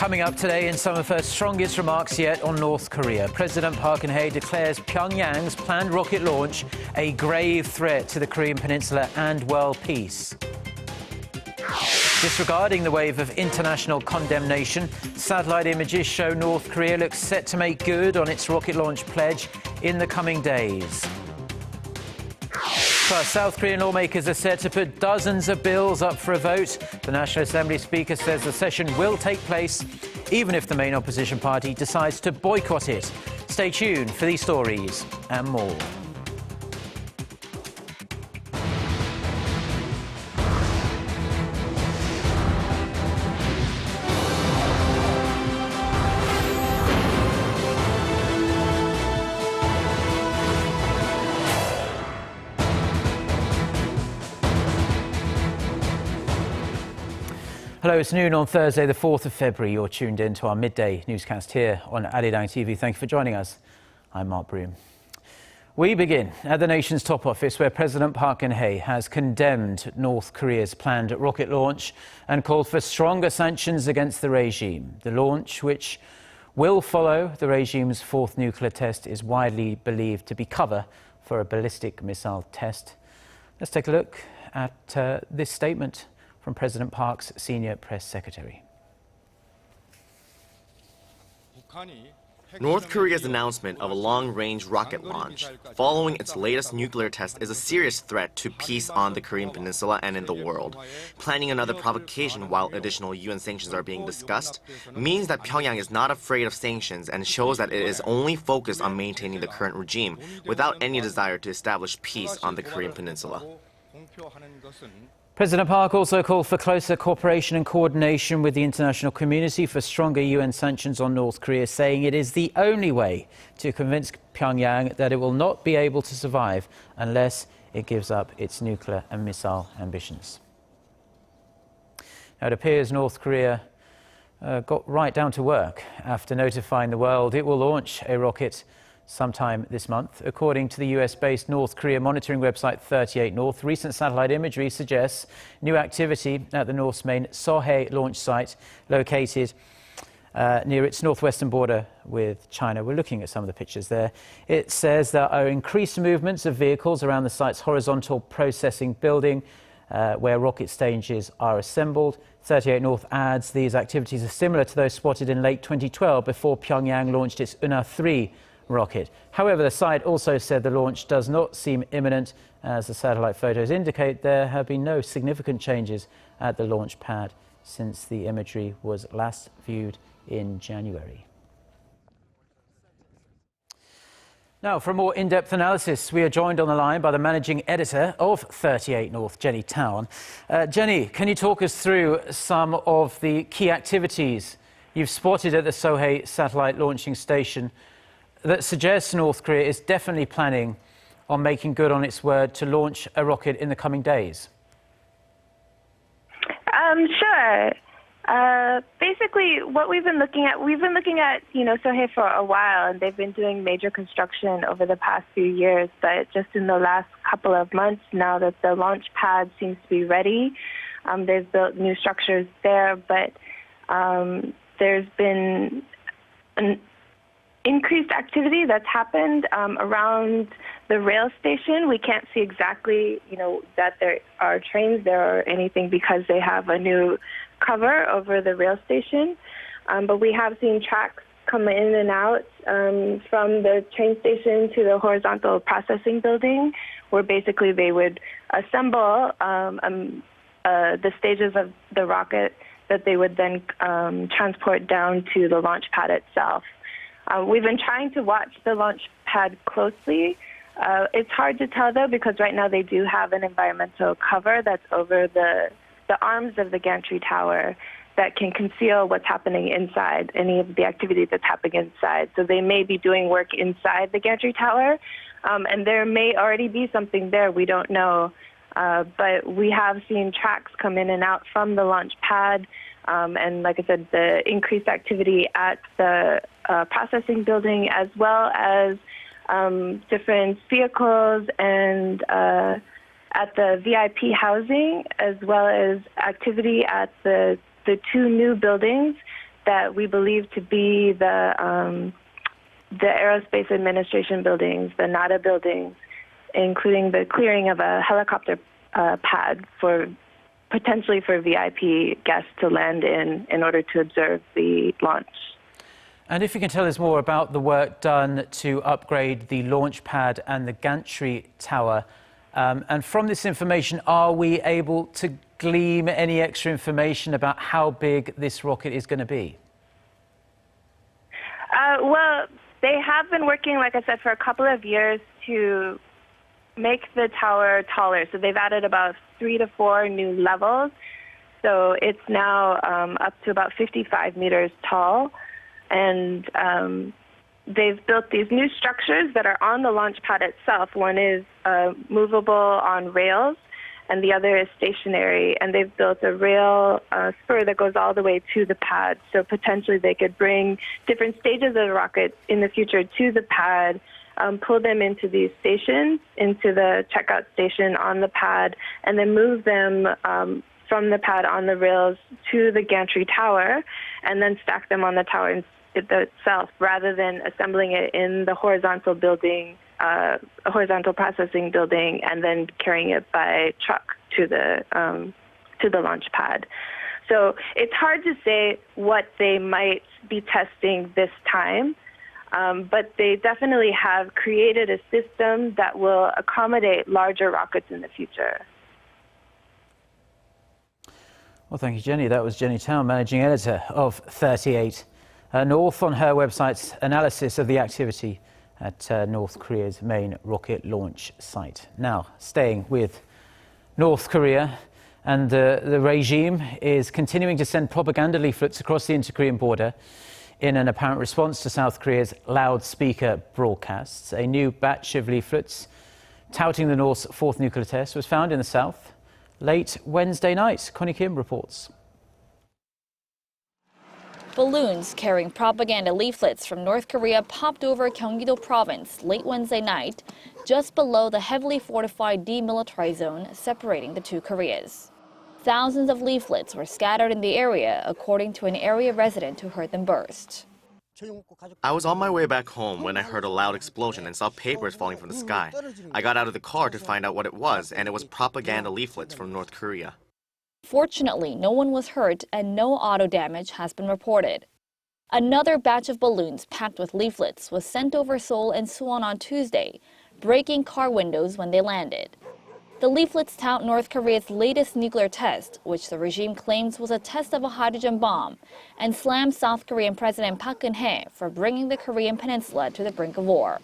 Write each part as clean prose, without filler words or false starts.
Coming up today in some of her strongest remarks yet on North Korea, President Park Geun-hye declares Pyongyang's planned rocket launch a grave threat to the Korean peninsula and world peace. Disregarding the wave of international condemnation, satellite images show North Korea looks set to make good on its rocket launch pledge in the coming days. Plus, South Korean lawmakers are set to put dozens of bills up for a vote. The National Assembly Speaker says the session will take place even if the main opposition party decides to boycott it. Stay tuned for these stories and more. Hello, it's noon on Thursday, the 4th of February. You're tuned in to our midday newscast here on Arirang TV. Thank you for joining us. I'm Mark Broom. We begin at the nation's top office, where President Park Geun-hye has condemned North Korea's planned rocket launch and called for stronger sanctions against the regime. The launch, which will follow the regime's fourth nuclear test, is widely believed to be cover for a ballistic missile test. Let's take a look at this statement from President Park's senior press secretary. North Korea's announcement of a long-range rocket launch following its latest nuclear test is a serious threat to peace on the Korean peninsula and in the world. Planning another provocation while additional UN sanctions are being discussed means that Pyongyang is not afraid of sanctions and shows that it is only focused on maintaining the current regime without any desire to establish peace on the Korean peninsula. President Park also called for closer cooperation and coordination with the international community for stronger UN sanctions on North Korea, saying it is the only way to convince Pyongyang that it will not be able to survive unless it gives up its nuclear and missile ambitions. Now, it appears North Korea got right down to work after notifying the world it will launch a rocket sometime this month. According to the US-based North Korea monitoring website 38 North, recent satellite imagery suggests new activity at the North's main Sohae launch site, located near its northwestern border with China. We're looking at some of the pictures there. It says there are increased movements of vehicles around the site's horizontal processing building, where rocket stages are assembled. 38 North adds these activities are similar to those spotted in late 2012 before Pyongyang launched its Una-3 rocket. However, the site also said the launch does not seem imminent, as the satellite photos indicate there have been no significant changes at the launch pad since the imagery was last viewed in January. Now, for a more in-depth analysis, we are joined on the line by the managing editor of 38 North, Jenny Town. Jenny, can you talk us through some of the key activities you've spotted at the Sohae satellite launching station that suggests North Korea is definitely planning on making good on its word to launch a rocket in the coming days? Sure. Basically, what we've been looking at, Sohae for a while, and they've been doing major construction over the past few years. But just in the last couple of months, now that the launch pad seems to be ready, they've built new structures there. But there's been an increased activity that's happened around the rail station. We can't see exactly, that there are trains there or anything because they have a new cover over the rail station. But we have seen tracks come in and out from the train station to the horizontal processing building, where basically they would assemble the stages of the rocket that they would then transport down to the launch pad itself. We've been trying to watch the launch pad closely. It's hard to tell, though, because right now they do have an environmental cover that's over the arms of the gantry tower that can conceal what's happening inside, any of the activity that's happening inside. So they may be doing work inside the gantry tower, and there may already be something there. We don't know. But we have seen tracks come in and out from the launch pad. And like I said, the increased activity at the processing building, as well as different vehicles and at the VIP housing, as well as activity at the two new buildings that we believe to be the Aerospace Administration buildings, the NADA buildings, including the clearing of a helicopter pad potentially for VIP guests to land in order to observe the launch. And if you can tell us more about the work done to upgrade the launch pad and the gantry tower, and from this information, are we able to glean any extra information about how big this rocket is going to be? Well, they have been working, like I said, for a couple of years to make the tower taller. So they've added about 3 to 4 new levels. So it's now up to about 55 meters tall. And they've built these new structures that are on the launch pad itself. One is movable on rails, and the other is stationary. And they've built a rail spur that goes all the way to the pad. So potentially they could bring different stages of the rocket in the future to the pad, pull them into these stations, into the checkout station on the pad, and then move them from the pad on the rails to the gantry tower, and then stack them on the tower itself, rather than assembling it in the horizontal building, a horizontal processing building, and then carrying it by truck to the launch pad. So it's hard to say what they might be testing this time, but they definitely have created a system that will accommodate larger rockets in the future. Well, thank you, Jenny. That was Jenny Town, Managing Editor of 38 North, on her website's analysis of the activity at North Korea's main rocket launch site. Now, staying with North Korea, and the regime is continuing to send propaganda leaflets across the inter-Korean border in an apparent response to South Korea's loudspeaker broadcasts. A new batch of leaflets touting the North's 4th nuclear test was found in the south late Wednesday night. Connie Kim reports. Balloons carrying propaganda leaflets from North Korea popped over Gyeonggi-do province late Wednesday night, just below the heavily fortified demilitarized zone separating the two Koreas. Thousands of leaflets were scattered in the area, according to an area resident who heard them burst. I was on my way back home when I heard a loud explosion and saw papers falling from the sky. I got out of the car to find out what it was, and it was propaganda leaflets from North Korea. Fortunately, no one was hurt and no auto damage has been reported. Another batch of balloons packed with leaflets was sent over Seoul and Suwon on Tuesday, breaking car windows when they landed. The leaflets tout North Korea's latest nuclear test, which the regime claims was a test of a hydrogen bomb, and slams South Korean President Park Geun-hye for bringing the Korean peninsula to the brink of war.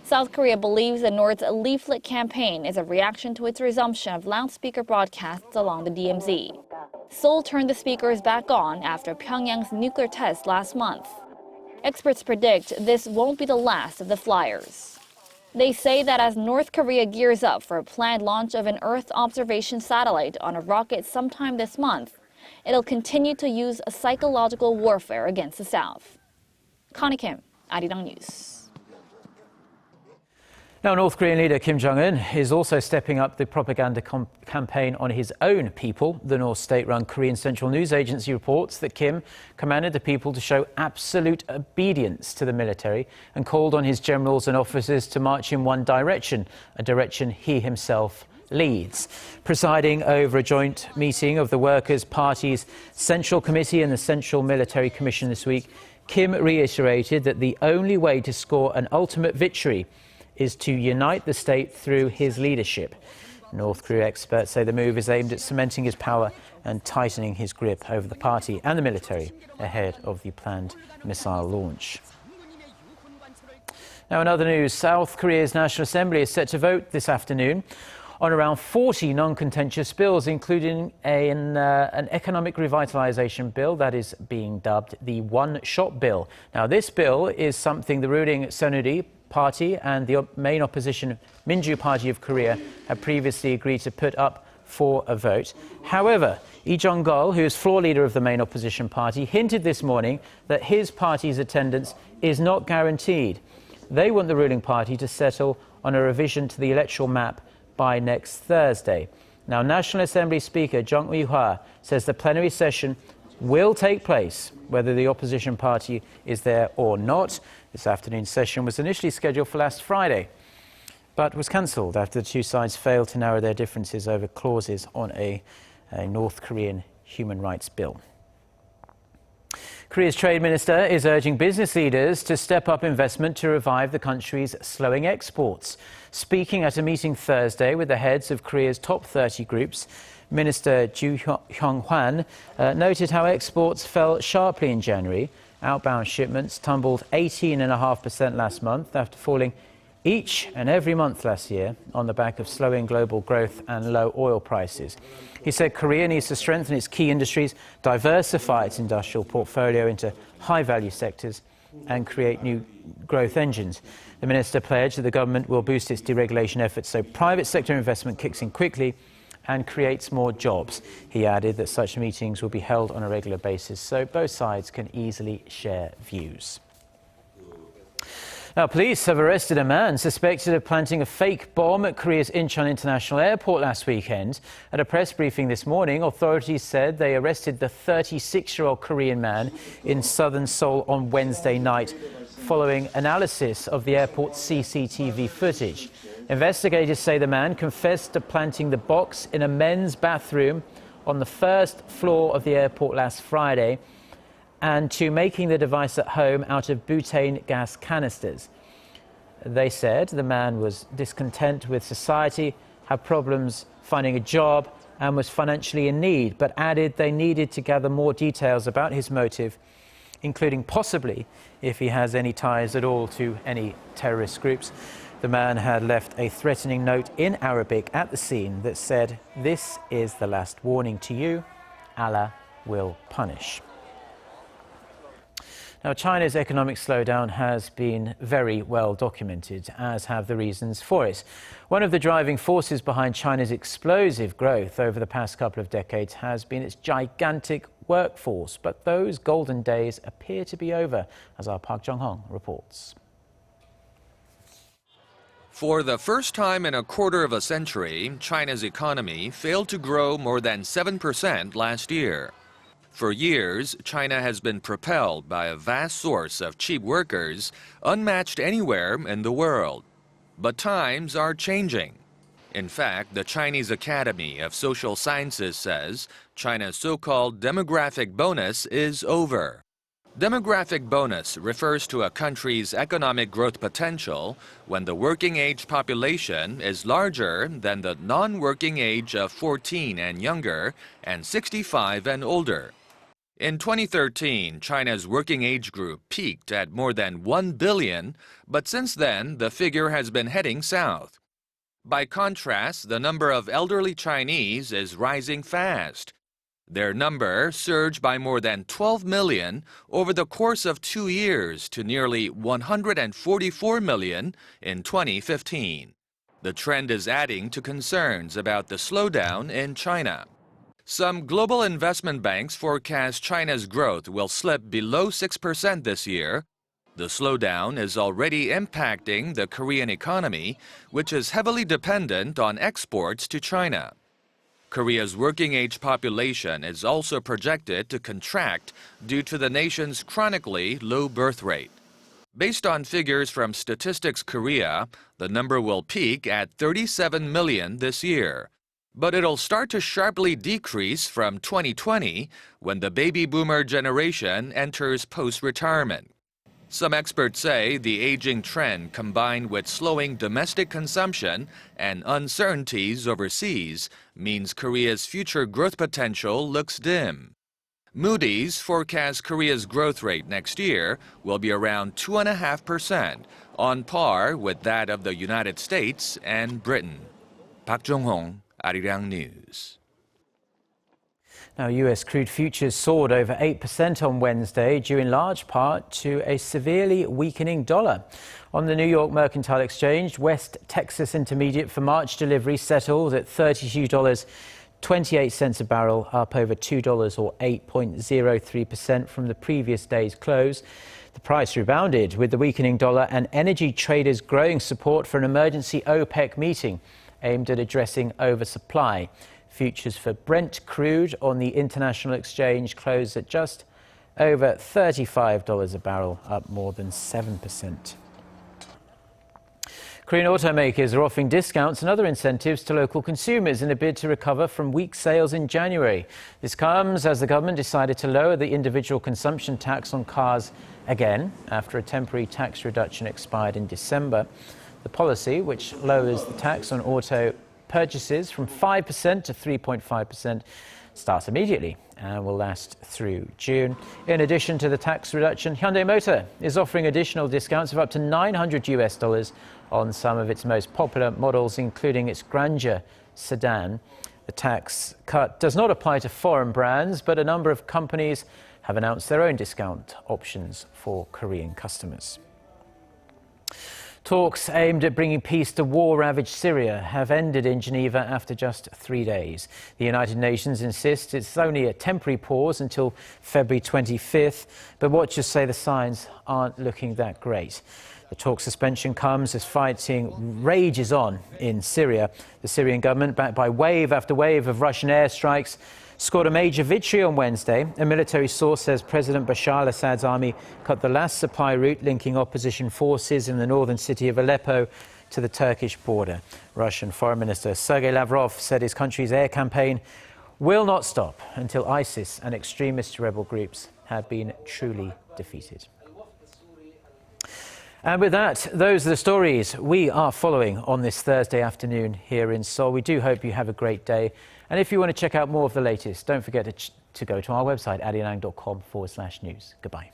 South Korea believes the North's leaflet campaign is a reaction to its resumption of loudspeaker broadcasts along the DMZ. Seoul turned the speakers back on after Pyongyang's nuclear test last month. Experts predict this won't be the last of the flyers. They say that as North Korea gears up for a planned launch of an Earth observation satellite on a rocket sometime this month, it'll continue to use a psychological warfare against the South. Connie Kim, Arirang News. Now, North Korean leader Kim Jong-un is also stepping up the propaganda campaign on his own people. The North state-run Korean Central News Agency reports that Kim commanded the people to show absolute obedience to the military and called on his generals and officers to march in one direction, a direction he himself leads. Presiding over a joint meeting of the Workers' Party's Central Committee and the Central Military Commission this week, Kim reiterated that the only way to score an ultimate victory is to unite the state through his leadership. North Korea experts say the move is aimed at cementing his power and tightening his grip over the party and the military ahead of the planned missile launch. Now, in other news, South Korea's National Assembly is set to vote this afternoon on around 40 non-contentious bills, including an economic revitalization bill that is being dubbed the One-Shot Bill. Now, this bill is something the ruling Saenuri Party and the main opposition Minju Party of Korea have previously agreed to put up for a vote. However, Lee Jong-gul, who is floor leader of the main opposition party, hinted this morning that his party's attendance is not guaranteed. They want the ruling party to settle on a revision to the electoral map by next Thursday. Now, National Assembly Speaker Jung Ui-hwa says the plenary session will take place, whether the opposition party is there or not. This afternoon's session was initially scheduled for last Friday, but was cancelled after the two sides failed to narrow their differences over clauses on a North Korean human rights bill. Korea's trade minister is urging business leaders to step up investment to revive the country's slowing exports. Speaking at a meeting Thursday with the heads of Korea's top 30 groups, Minister Ju Hyung-hwan noted how exports fell sharply in January. Outbound shipments tumbled 18.5% last month after falling each and every month last year on the back of slowing global growth and low oil prices. He said Korea needs to strengthen its key industries, diversify its industrial portfolio into high-value sectors and create new growth engines. The minister pledged that the government will boost its deregulation efforts so private sector investment kicks in quickly and creates more jobs. He added that such meetings will be held on a regular basis so both sides can easily share views. Now, police have arrested a man suspected of planting a fake bomb at Korea's Incheon International Airport last weekend. At a press briefing this morning, authorities said they arrested the 36-year-old Korean man in southern Seoul on Wednesday night, following analysis of the airport's CCTV footage. Investigators say the man confessed to planting the box in a men's bathroom on the first floor of the airport last Friday, and to making the device at home out of butane gas canisters. They said the man was discontent with society, had problems finding a job, and was financially in need, but added they needed to gather more details about his motive, including possibly if he has any ties at all to any terrorist groups. The man had left a threatening note in Arabic at the scene that said, "This is the last warning to you. Allah will punish." Now, China's economic slowdown has been very well documented, as have the reasons for it. One of the driving forces behind China's explosive growth over the past couple of decades has been its gigantic workforce. But those golden days appear to be over, as our Park Jong-un reports. For the first time in a quarter of a century, China's economy failed to grow more than 7% last year. For years, China has been propelled by a vast source of cheap workers, unmatched anywhere in the world. But times are changing. In fact, the Chinese Academy of Social Sciences says China's so-called demographic bonus is over. Demographic bonus refers to a country's economic growth potential when the working age population is larger than the non-working age of 14 and younger and 65 and older. In 2013, China's working age group peaked at more than 1 billion, but since then, the figure has been heading south. By contrast, the number of elderly Chinese is rising fast. Their number surged by more than 12 million over the course of 2 years to nearly 144 million in 2015. The trend is adding to concerns about the slowdown in China. Some global investment banks forecast China's growth will slip below 6% this year. The slowdown is already impacting the Korean economy, which is heavily dependent on exports to China. Korea's working-age population is also projected to contract due to the nation's chronically low birth rate. Based on figures from Statistics Korea, the number will peak at 37 million this year. But it'll start to sharply decrease from 2020, when the baby boomer generation enters post-retirement. Some experts say the aging trend, combined with slowing domestic consumption and uncertainties overseas, means Korea's future growth potential looks dim. Moody's forecasts Korea's growth rate next year will be around 2.5%, on par with that of the United States and Britain. Park Jong-un, Arirang News. Now, U.S. crude futures soared over 8% on Wednesday, due in large part to a severely weakening dollar. On the New York Mercantile Exchange, West Texas Intermediate for March delivery settled at $32.28 a barrel, up over $2 or 8.03% from the previous day's close. The price rebounded with the weakening dollar and energy traders' growing support for an emergency OPEC meeting aimed at addressing oversupply. Futures for Brent crude on the international exchange closed at just over $35 a barrel, up more than 7%. Korean automakers are offering discounts and other incentives to local consumers in a bid to recover from weak sales in January. This comes as the government decided to lower the individual consumption tax on cars again after a temporary tax reduction expired in December. The policy, which lowers the tax on auto purchases from 5% to 3.5%, starts immediately and will last through June. In addition to the tax reduction, Hyundai Motor is offering additional discounts of up to $900 on some of its most popular models, including its Grandeur sedan. The tax cut does not apply to foreign brands, but a number of companies have announced their own discount options for Korean customers. Talks aimed at bringing peace to war-ravaged Syria have ended in Geneva after just 3 days. The United Nations insists it's only a temporary pause until February 25th, but watchers say the signs aren't looking that great. The talk suspension comes as fighting rages on in Syria. The Syrian government, backed by wave after wave of Russian airstrikes, scored a major victory on Wednesday. A military source says President Bashar al-Assad's army cut the last supply route linking opposition forces in the northern city of Aleppo to the Turkish border. Russian Foreign Minister Sergei Lavrov said his country's air campaign will not stop until ISIS and extremist rebel groups have been truly defeated. And with that, those are the stories we are following on this Thursday afternoon here in Seoul. We do hope you have a great day. And if you want to check out more of the latest, don't forget to go to our website, arirang.com/news. Goodbye.